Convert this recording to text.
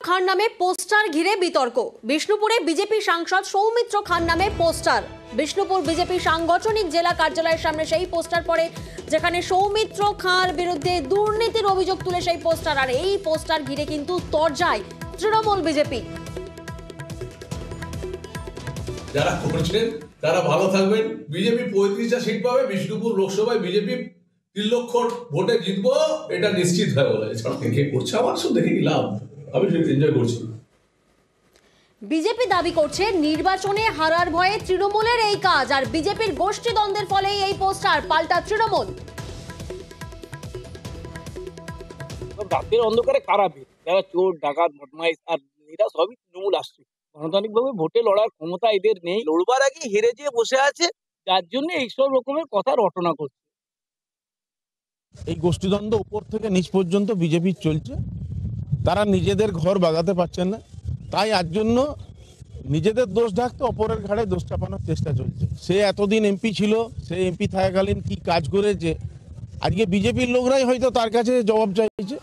খান নামে পোস্টার ঘিরে বিতর্ক। বিষ্ণুপুরে বিজেপি সাংসদ সৌমিত্র খান নামে পোস্টার। বিষ্ণুপুর বিজেপি সাংগঠনিক জেলা কার্যালয়ের সামনে সেই পোস্টার পড়ে, যেখানে সৌমিত্র খাঁর বিরুদ্ধে দুর্নীতির অভিযোগ তুলে সেই পোস্টার। আর এই পোস্টার ঘিরে কিন্তু তরজায় তৃণমূল বিজেপি। যারা করছেন তারা ভালো থাকবেন। বিজেপি 35টা সিট পাবে বিষ্ণুপুর লোকসভায়। বিজেপি 3 লক্ষ ভোটে জিতবো, এটা নিশ্চিত হয়ে বলে। এছাড়া কে করছে আমার সব দেখে কি লাভ, আমি এনজয় করছি। বিজেপি দাবি করছে নির্বাচনে হারার ভয়ে তৃণমূলের এই কাজ, আর বিজেপির গোষ্ঠীদ্বন্দ্বের ফলেই এই পোস্টার। পাল্টা তৃণমূল। রাতের অন্ধকারে কারা বের, যারা চোর ডাকাত বদমাইশ, আর এরা সবই তৃণমূল আসছে। গণতান্ত্রিক ভাবে ভোটে লড়ার ক্ষমতা এদের নেই, লড়বার আগে হেরে যেয়ে বসে আছে, যার জন্য এইসব রকমের কথা রটনা করছে। এই গোষ্ঠীদ্বন্দ্ব উপর থেকে নিচ পর্যন্ত বিজেপি চলছে। তারা নিজেদের ঘর বাগাতে পারছেন না, তাই আজ জন্য নিজেদের দোষ ঢাকতে অপরের ঘাড়ে দোষ চাপানোর চেষ্টা চলছে। সে এতদিন এমপি ছিল, সে এমপি থাকাকালীন কি কাজ করেছে, আজকে বিজেপির লোকরাই হয়তো তার কাছে জবাব চাইছে।